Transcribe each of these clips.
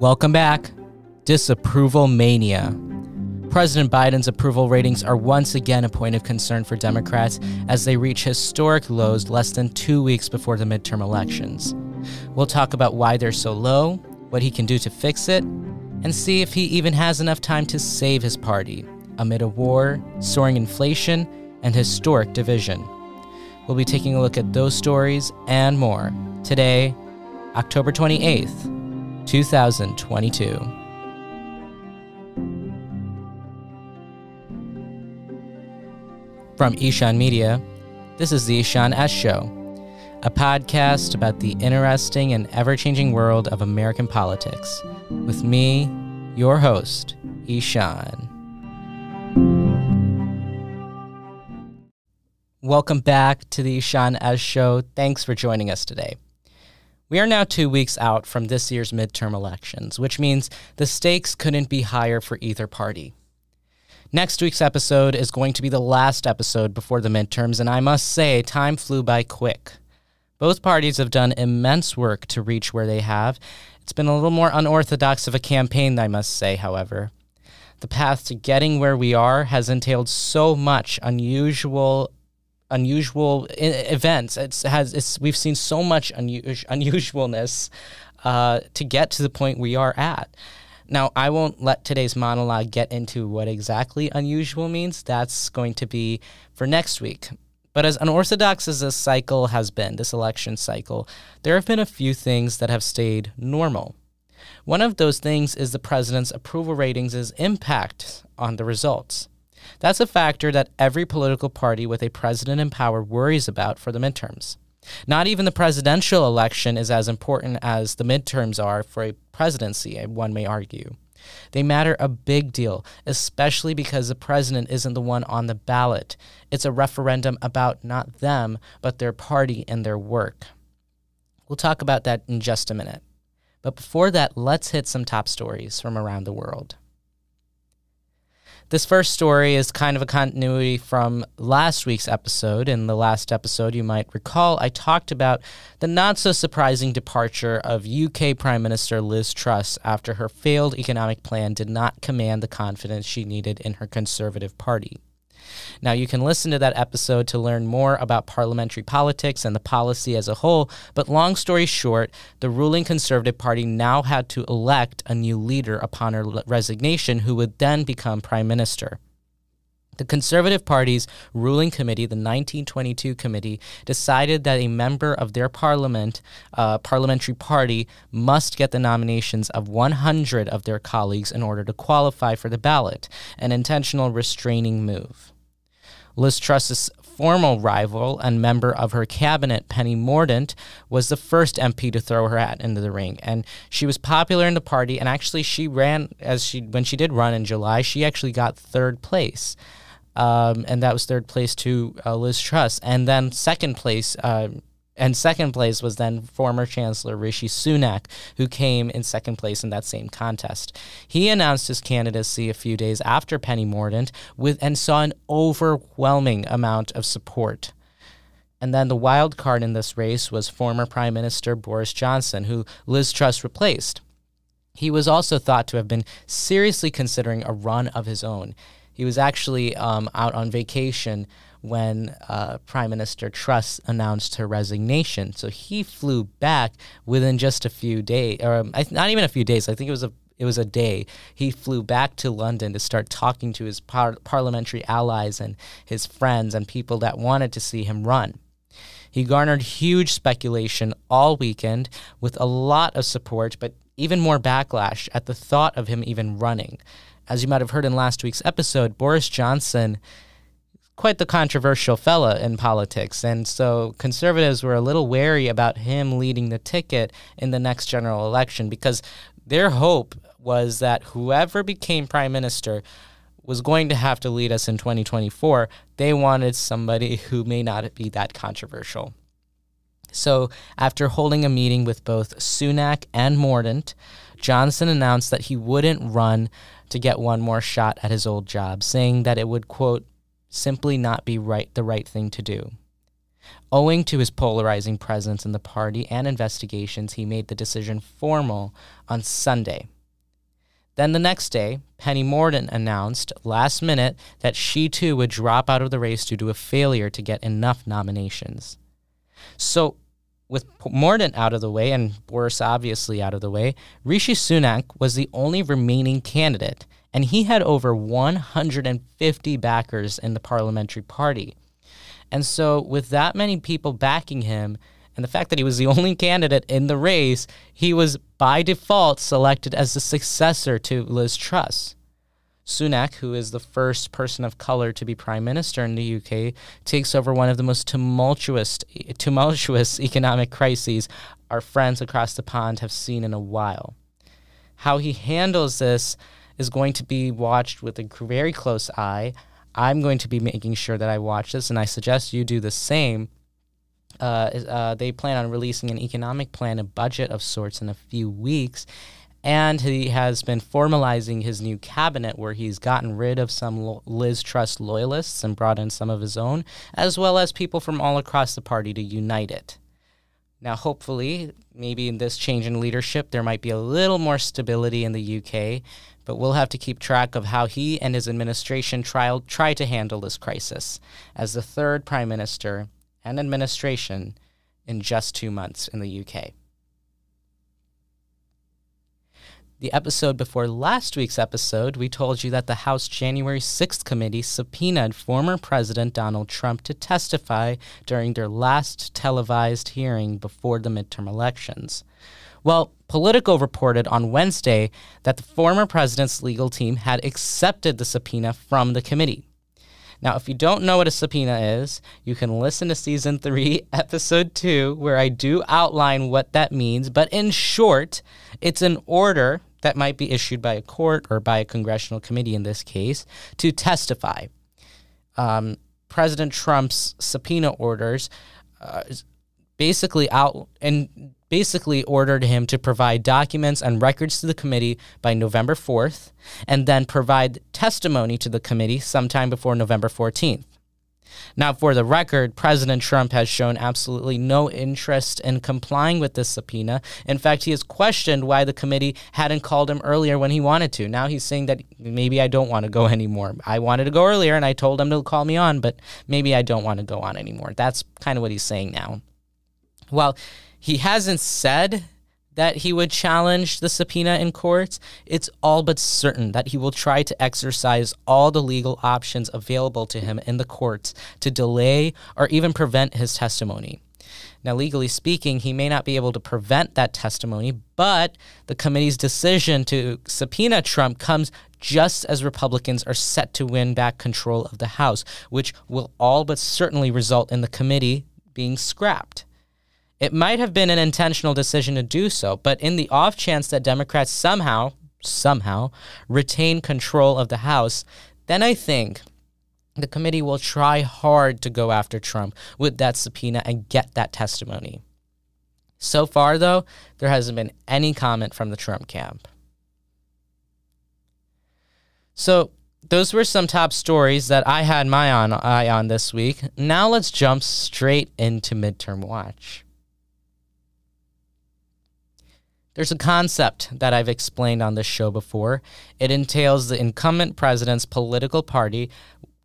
Welcome back. Disaprovalmania. President Biden's approval ratings are once again a point of concern for Democrats as they reach historic lows less than 2 weeks before the midterm elections. We'll talk about why they're so low, what he can do to fix it, and see if he even has enough time to save his party amid a war, soaring inflation, and historic division. We'll be taking a look at those stories and more today, October 28th, 2022. From Ishan Media, this is the Ishan S Show, a podcast about the interesting and ever-changing world of American politics, with me, your host, Ishan. Welcome back to the Ishan S Show. Thanks for joining us today. We are now 2 weeks out from this year's midterm elections, which means the stakes couldn't be higher for either party. Next week's episode is going to be the last episode before the midterms, and I must say, time flew by quick. Both parties have done immense work to reach where they have. It's been a little more unorthodox of a campaign, I must say, however. The path to getting where we are has entailed so much unusual events. We've seen so much unusualness to get to the point we are at. Now, I won't let today's monologue get into what exactly unusual means. That's going to be for next week. But as unorthodox as this cycle has been, this election cycle, there have been a few things that have stayed normal. One of those things is the president's approval ratings' impact on the results. That's a factor that every political party with a president in power worries about for the midterms. Not even the presidential election is as important as the midterms are for a presidency, one may argue. They matter a big deal, especially because the president isn't the one on the ballot. It's a referendum about not them, but their party and their work. We'll talk about that in just a minute. But before that, let's hit some top stories from around the world. This first story is kind of a continuity from last week's episode. In the last episode, you might recall, I talked about the not-so-surprising departure of UK Prime Minister Liz Truss after her failed economic plan did not command the confidence she needed in her Conservative Party. Now, you can listen to that episode to learn more about parliamentary politics and the policy as a whole, but long story short, the ruling Conservative Party now had to elect a new leader upon her resignation who would then become Prime Minister. The Conservative Party's ruling committee, the 1922 committee, decided that a member of their parliamentary party must get the nominations of 100 of their colleagues in order to qualify for the ballot, an intentional restraining move. Liz Truss's former rival and member of her cabinet, Penny Mordaunt, was the first MP to throw her hat into the ring, and she was popular in the party, and actually when she did run in July, she actually got third place. And that was third place to Liz Truss. And then second place was then former Chancellor Rishi Sunak, who came in second place in that same contest. He announced his candidacy a few days after Penny Mordaunt and saw an overwhelming amount of support. And then the wild card in this race was former Prime Minister Boris Johnson, who Liz Truss replaced. He was also thought to have been seriously considering a run of his own. He was actually out on vacation when Prime Minister Truss announced her resignation. So he flew back within just a few days, or not even a few days. I think it was a day. He flew back to London to start talking to his parliamentary allies and his friends and people that wanted to see him run. He garnered huge speculation all weekend with a lot of support, but even more backlash at the thought of him even running. As you might have heard in last week's episode, Boris Johnson, quite the controversial fella in politics, and so conservatives were a little wary about him leading the ticket in the next general election because their hope was that whoever became prime minister was going to have to lead us in 2024. They wanted somebody who may not be that controversial. So after holding a meeting with both Sunak and Mordaunt, Johnson announced that he wouldn't run to get one more shot at his old job, saying that it would, quote, simply not be the right thing to do. Owing to his polarizing presence in the party and investigations, he made the decision formal on Sunday. Then the next day, Penny Mordaunt announced last minute that she too would drop out of the race due to a failure to get enough nominations. So, with Mordaunt out of the way and Boris obviously out of the way, Rishi Sunak was the only remaining candidate, and he had over 150 backers in the parliamentary party. And so with that many people backing him, and the fact that he was the only candidate in the race, he was by default selected as the successor to Liz Truss. Sunak, who is the first person of color to be prime minister in the UK, takes over one of the most tumultuous economic crises our friends across the pond have seen in a while. How he handles this is going to be watched with a very close eye. I'm going to be making sure that I watch this, and I suggest you do the same. They plan on releasing an economic plan, a budget of sorts, in a few weeks. And he has been formalizing his new cabinet where he's gotten rid of some Liz Truss loyalists and brought in some of his own, as well as people from all across the party to unite it. Now, hopefully, maybe in this change in leadership, there might be a little more stability in the UK, but we'll have to keep track of how he and his administration try to handle this crisis as the third prime minister and administration in just 2 months in the UK. The episode before last week's episode, we told you that the House January 6th committee subpoenaed former President Donald Trump to testify during their last televised hearing before the midterm elections. Well, Politico reported on Wednesday that the former president's legal team had accepted the subpoena from the committee. Now, if you don't know what a subpoena is, you can listen to Season 3, Episode 2, where I do outline what that means. But in short, it's an order that might be issued by a court or by a congressional committee in this case to testify. President Trump's subpoena orders basically ordered him to provide documents and records to the committee by November 4th, and then provide testimony to the committee sometime before November 14th. Now, for the record, President Trump has shown absolutely no interest in complying with this subpoena. In fact, he has questioned why the committee hadn't called him earlier when he wanted to. Now he's saying that maybe I don't want to go anymore. I wanted to go earlier, and I told him to call me on, but maybe I don't want to go on anymore. That's kind of what he's saying now. Well, he hasn't said that he would challenge the subpoena in courts. It's all but certain that he will try to exercise all the legal options available to him in the courts to delay or even prevent his testimony. Now, legally speaking, he may not be able to prevent that testimony, but the committee's decision to subpoena Trump comes just as Republicans are set to win back control of the House, which will all but certainly result in the committee being scrapped. It might have been an intentional decision to do so, but in the off chance that Democrats somehow retain control of the House, then I think the committee will try hard to go after Trump with that subpoena and get that testimony. So far, though, there hasn't been any comment from the Trump camp. So those were some top stories that I had my eye on this week. Now let's jump straight into Midterm Watch. There's a concept that I've explained on this show before. It entails the incumbent president's political party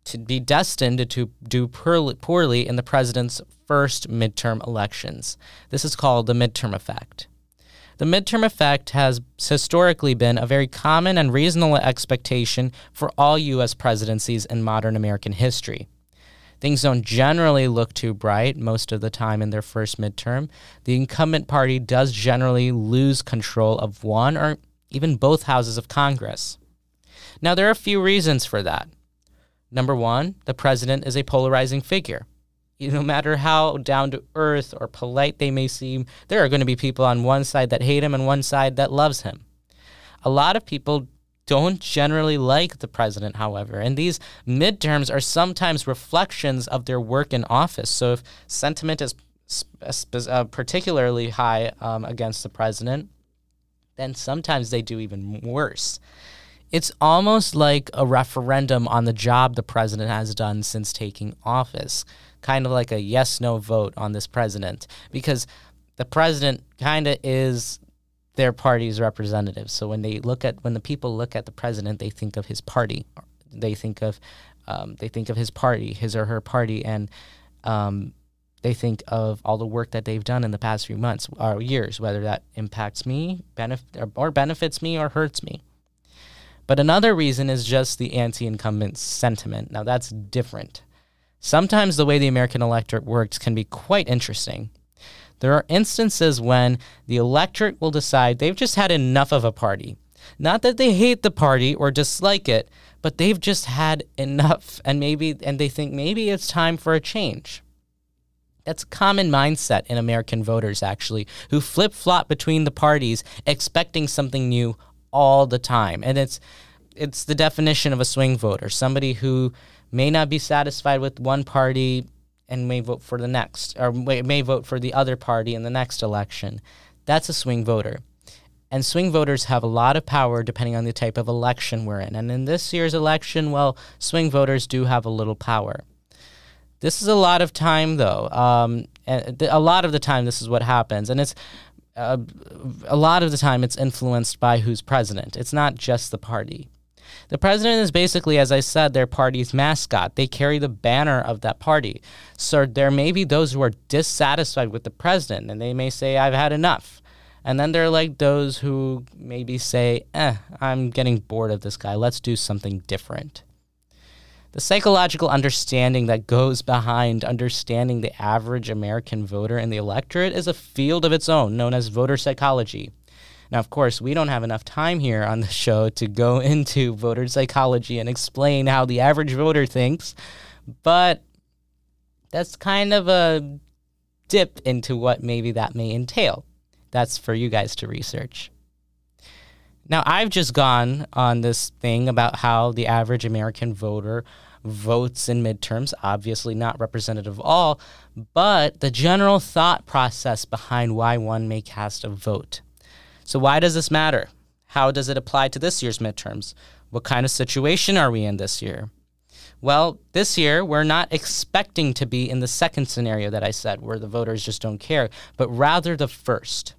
to be destined to do poorly in the president's first midterm elections. This is called the midterm effect. The midterm effect has historically been a very common and reasonable expectation for all U.S. presidencies in modern American history. Things don't generally look too bright most of the time in their first midterm. The incumbent party does generally lose control of one or even both houses of Congress. Now, there are a few reasons for that. Number one, the president is a polarizing figure. No matter how down-to-earth or polite they may seem, there are going to be people on one side that hate him and one side that loves him. A lot of people don't generally like the president, however, and these midterms are sometimes reflections of their work in office. So if sentiment is particularly high against the president, then sometimes they do even worse. It's almost like a referendum on the job the president has done since taking office, kind of like a yes-no vote on this president, because the president kind of is their party's representative. So when the people look at the president, they think of his party. They think of his party, his or her party, and they think of all the work that they've done in the past few months or years, whether that impacts me, benefits me, or hurts me. But another reason is just the anti-incumbent sentiment. Now, that's different. Sometimes the way the American electorate works can be quite interesting. There are instances when the electorate will decide they've just had enough of a party. Not that they hate the party or dislike it, but they've just had enough, and they think maybe it's time for a change. That's a common mindset in American voters, actually, who flip-flop between the parties expecting something new all the time. And it's the definition of a swing voter, somebody who may not be satisfied with one party and may vote for the next, or may vote for the other party in the next election. That's a swing voter. And swing voters have a lot of power depending on the type of election we're in. And in this year's election, well, swing voters do have a little power. This is a lot of time, though. A lot of the time, this is what happens. And it's a lot of the time, it's influenced by who's president. It's not just the party. The president is basically, as I said, their party's mascot. They carry the banner of that party. So there may be those who are dissatisfied with the president, and they may say, I've had enough. And then there are like those who maybe say, I'm getting bored of this guy. Let's do something different. The psychological understanding that goes behind understanding the average American voter in the electorate is a field of its own, known as voter psychology. Now, of course, we don't have enough time here on the show to go into voter psychology and explain how the average voter thinks, but that's kind of a dip into what maybe that may entail. That's for you guys to research. Now, I've just gone on this thing about how the average American voter votes in midterms, obviously not representative of all, but the general thought process behind why one may cast a vote. So why does this matter? How does it apply to this year's midterms? What kind of situation are we in this year? Well, this year, we're not expecting to be in the second scenario that I said, where the voters just don't care, but rather the first.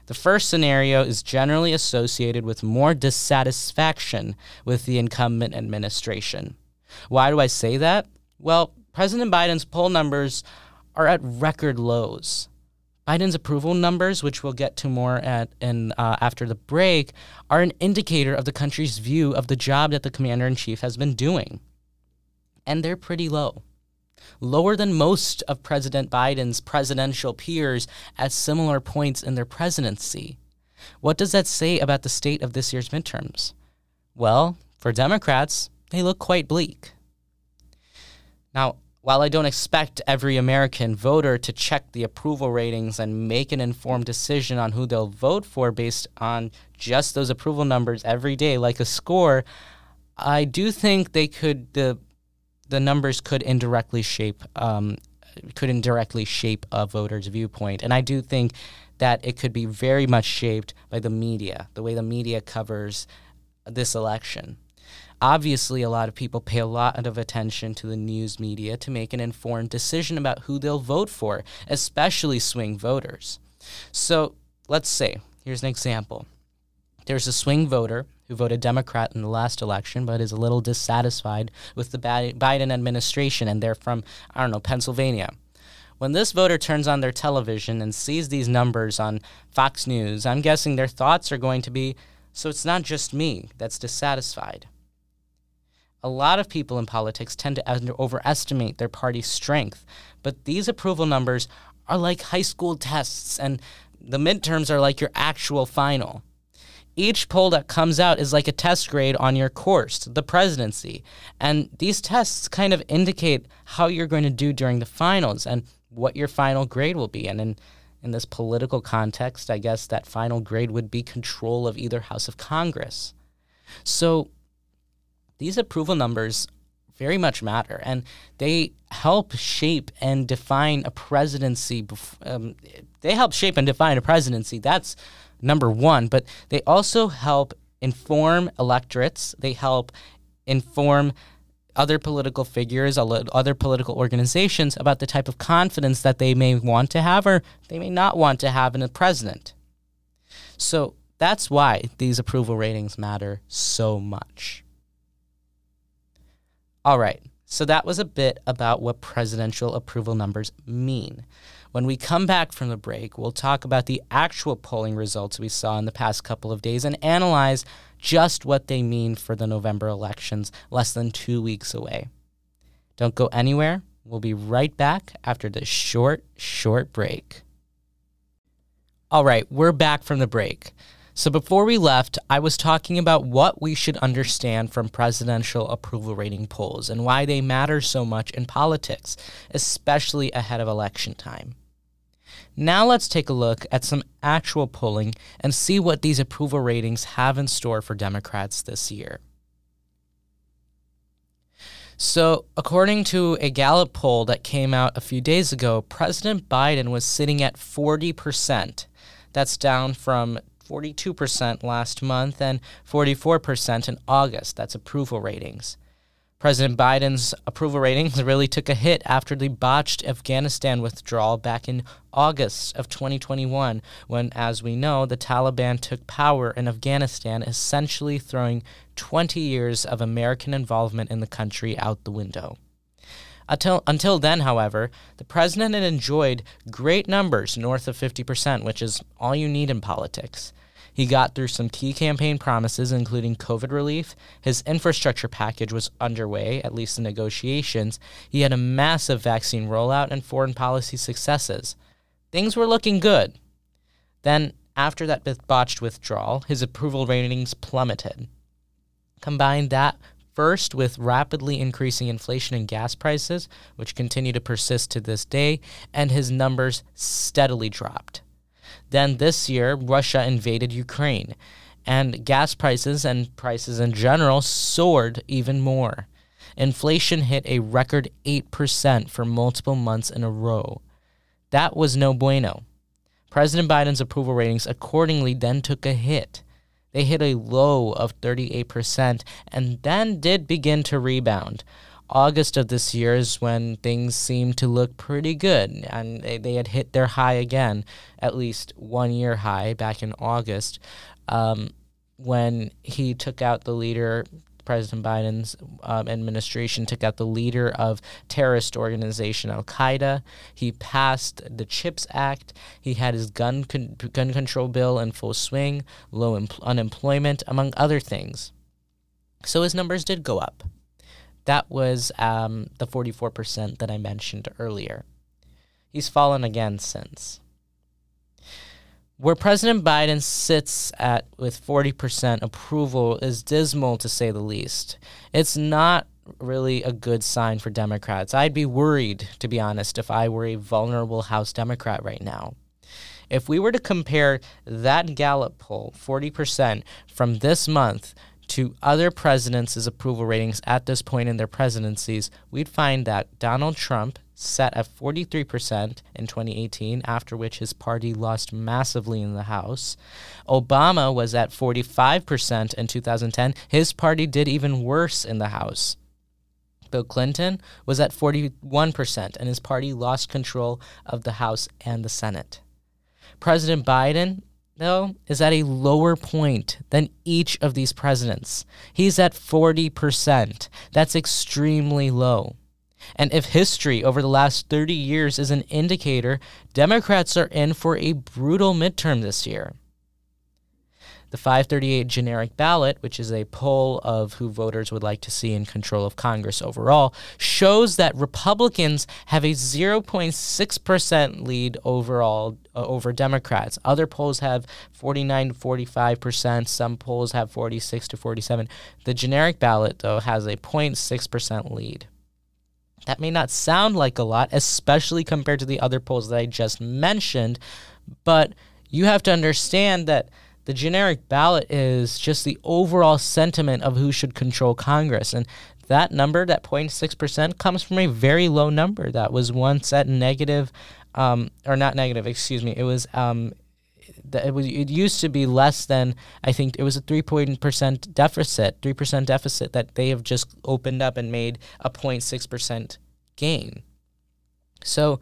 The first scenario is generally associated with more dissatisfaction with the incumbent administration. Why do I say that? Well, President Biden's poll numbers are at record lows. Biden's approval numbers, which we'll get to more after the break, are an indicator of the country's view of the job that the commander-in-chief has been doing. And they're pretty low. Lower than most of President Biden's presidential peers at similar points in their presidency. What does that say about the state of this year's midterms? Well, for Democrats, they look quite bleak. Now, while I don't expect every American voter to check the approval ratings and make an informed decision on who they'll vote for based on just those approval numbers every day like a score, I do think the numbers could indirectly shape a voter's viewpoint. And I do think that it could be very much shaped by the media, the way the media covers this election. Obviously, a lot of people pay a lot of attention to the news media to make an informed decision about who they'll vote for, especially swing voters. So let's say, here's an example. There's a swing voter who voted Democrat in the last election but is a little dissatisfied with the Biden administration, and they're from, Pennsylvania. When this voter turns on their television and sees these numbers on Fox News, I'm guessing their thoughts are going to be, so it's not just me that's dissatisfied. A lot of people in politics tend to overestimate their party's strength, but these approval numbers are like high school tests, and the midterms are like your actual final. Each poll that comes out is like a test grade on your course, the presidency, and these tests kind of indicate how you're going to do during the finals and what your final grade will be. And in this political context, I guess that final grade would be control of either house of Congress. So these approval numbers very much matter, and they help shape and define a presidency. That's number one, but they also help inform electorates. They help inform other political figures, other political organizations about the type of confidence that they may want to have or they may not want to have in a president. So that's why these approval ratings matter so much. All right, so that was a bit about what presidential approval numbers mean. When we come back from the break, we'll talk about the actual polling results we saw in the past couple of days and analyze just what they mean for the November elections less than 2 weeks away. Don't go anywhere. We'll be right back after this short break. All right, we're back from the break. So before we left, I was talking about what we should understand from presidential approval rating polls and why they matter so much in politics, especially ahead of election time. Now let's take a look at some actual polling and see what these approval ratings have in store for Democrats this year. So, according to a Gallup poll that came out a few days ago, President Biden was sitting at 40%. That's down from 42% last month and 44% in August. That's approval ratings. President Biden's approval ratings really took a hit after the botched Afghanistan withdrawal back in August of 2021, when, as we know, the Taliban took power in Afghanistan, essentially throwing 20 years of American involvement in the country out the window. Until then, however, the president had enjoyed great numbers north of 50%, which is all you need in politics. He got through some key campaign promises, including COVID relief. His infrastructure package was underway, at least in negotiations. He had a massive vaccine rollout and foreign policy successes. Things were looking good. Then, after that botched withdrawal, his approval ratings plummeted. Combine that first with rapidly increasing inflation and gas prices, which continue to persist to this day, and his numbers steadily dropped. Then this year, Russia invaded Ukraine, and gas prices and prices in general soared even more. Inflation hit a record 8% for multiple months in a row. That was no bueno. President Biden's approval ratings accordingly then took a hit. They hit a low of 38% and then did begin to rebound. August of this year is when things seemed to look pretty good, and they had hit their high again, at least 1 year high back in August, when he took out the leader. President Biden's administration took out the leader of terrorist organization Al-Qaeda. He passed the CHIPS Act. He had his gun control bill in full swing, low unemployment, among other things. So his numbers did go up. That was the 44% that I mentioned earlier. He's fallen again since. Where President Biden sits at with 40% approval is dismal, to say the least. It's not really a good sign for Democrats. I'd be worried, to be honest, if I were a vulnerable House Democrat right now. If we were to compare that Gallup poll, 40%, from this month to other presidents' approval ratings at this point in their presidencies, we'd find that Donald Trump set at 43% in 2018, after which his party lost massively in the House. Obama was at 45% in 2010. His party did even worse in the House. Bill Clinton was at 41%, and his party lost control of the House and the Senate. President Biden, though, is at a lower point than each of these presidents. He's at 40%. That's extremely low. And if history over the last 30 years is an indicator, Democrats are in for a brutal midterm this year. The 538 generic ballot, which is a poll of who voters would like to see in control of Congress overall, shows that Republicans have a 0.6% lead overall over Democrats. Other polls have 49 to 45%. Some polls have 46 to 47. The generic ballot, though, has a 0.6% lead. That may not sound like a lot, especially compared to the other polls that I just mentioned, but you have to understand that the generic ballot is just the overall sentiment of who should control Congress. And that number, that 0.6%, comes from a very low number that was once at negative, or not negative, excuse me. It was It used to be less than, I think it was a 3% deficit that they have just opened up and made a 0.6% gain. So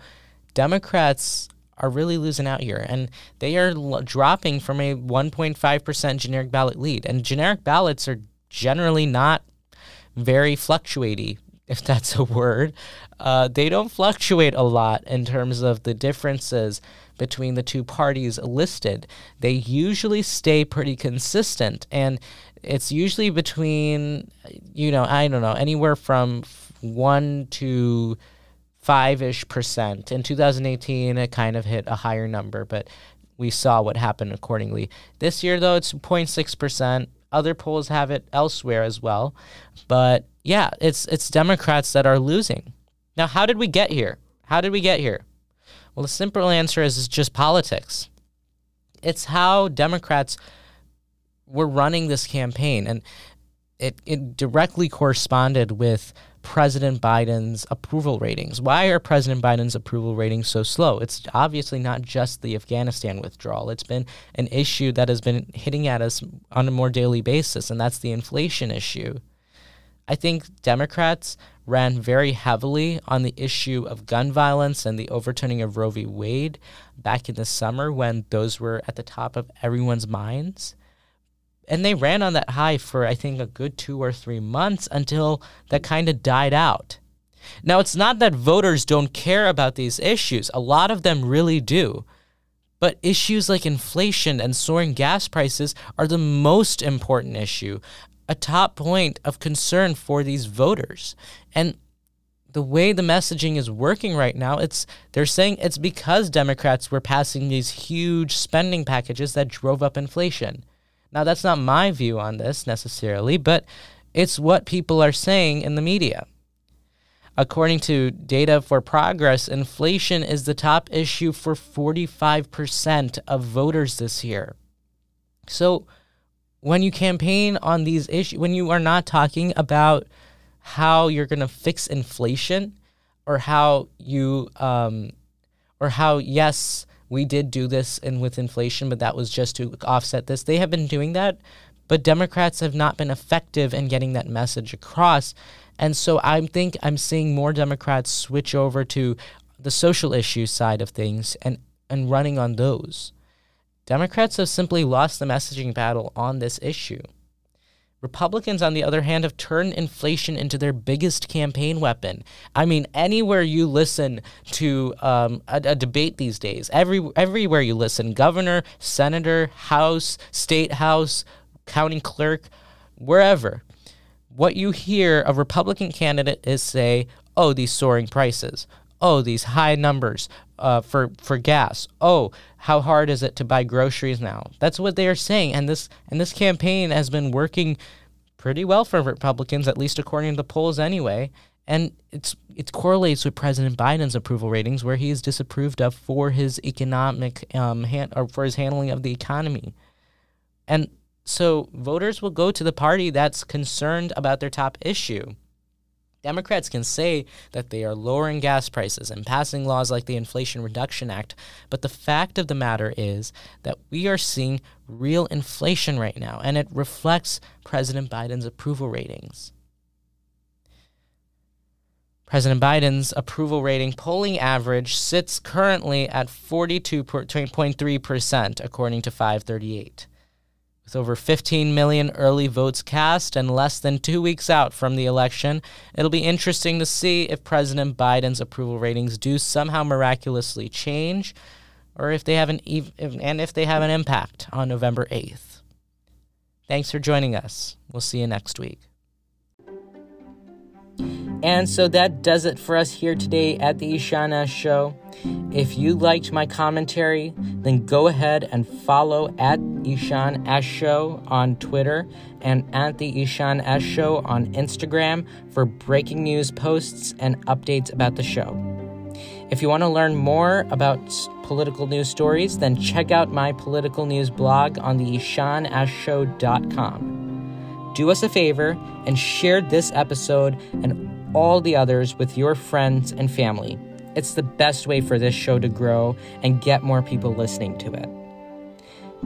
Democrats are really losing out here, and they are dropping from a 1.5% generic ballot lead. And generic ballots are generally not very fluctuating, if that's a word. They don't fluctuate a lot in terms of the differences between the two parties listed. They usually stay pretty consistent, and it's usually between, I don't know, anywhere from 1 to 5-ish%. In 2018, it kind of hit a higher number, but we saw what happened accordingly. This year, though, it's 0.6%. Other polls have it elsewhere as well. But yeah, it's Democrats that are losing. Now, how did we get here? Well, the simple answer is it's just politics. It's how Democrats were running this campaign, and it directly corresponded with President Biden's approval ratings. Why are President Biden's approval ratings so slow? It's obviously not just the Afghanistan withdrawal. It's been an issue that has been hitting at us on a more daily basis, and that's the inflation issue. I think Democrats ran very heavily on the issue of gun violence and the overturning of Roe v. Wade back in the summer when those were at the top of everyone's minds. And they ran on that high for, I think, a good 2 or 3 months until that kind of died out. Now, it's not that voters don't care about these issues. A lot of them really do. But issues like inflation and soaring gas prices are the most important issue, a top point of concern for these voters. And the way the messaging is working right now, they're saying it's because Democrats were passing these huge spending packages that drove up inflation. Now, that's not my view on this necessarily, but it's what people are saying in the media. According to Data for Progress, inflation is the top issue for 45% of voters this year. So when you campaign on these issues, when you are not talking about how you're going to fix inflation or yes, we did do this with inflation, but that was just to offset this. They have been doing that, but Democrats have not been effective in getting that message across. And so I think I'm seeing more Democrats switch over to the social issue side of things and running on those. Democrats have simply lost the messaging battle on this issue. Republicans, on the other hand, have turned inflation into their biggest campaign weapon. I mean, anywhere you listen to a debate these days, everywhere you listen, governor, senator, house, state house, county clerk, wherever, what you hear a Republican candidate is say, oh, these soaring prices. Oh, these high numbers for gas. Oh, how hard is it to buy groceries now? That's what they are saying, and this campaign has been working pretty well for Republicans, at least according to the polls anyway. And it correlates with President Biden's approval ratings, where he is disapproved of for his economic for his handling of the economy. And so voters will go to the party that's concerned about their top issue. Democrats can say that they are lowering gas prices and passing laws like the Inflation Reduction Act, but the fact of the matter is that we are seeing real inflation right now, and it reflects President Biden's approval ratings. President Biden's approval rating polling average sits currently at 42.3%, according to 538. With over 15 million early votes cast and less than 2 weeks out from the election, it'll be interesting to see if President Biden's approval ratings do somehow miraculously change, or if they have an impact on November 8th. Thanks for joining us. We'll see you next week. And so that does it for us here today at the Ishan S Show. If you liked my commentary, then go ahead and follow at Ishan S Show on Twitter and at the Ishan S Show on Instagram for breaking news posts and updates about the show. If you want to learn more about political news stories, then check out my political news blog on the IshanSshow.com. Do us a favor and share this episode and all the others with your friends and family. It's the best way for this show to grow and get more people listening to it.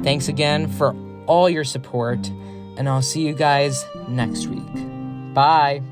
Thanks again for all your support, and I'll see you guys next week. Bye.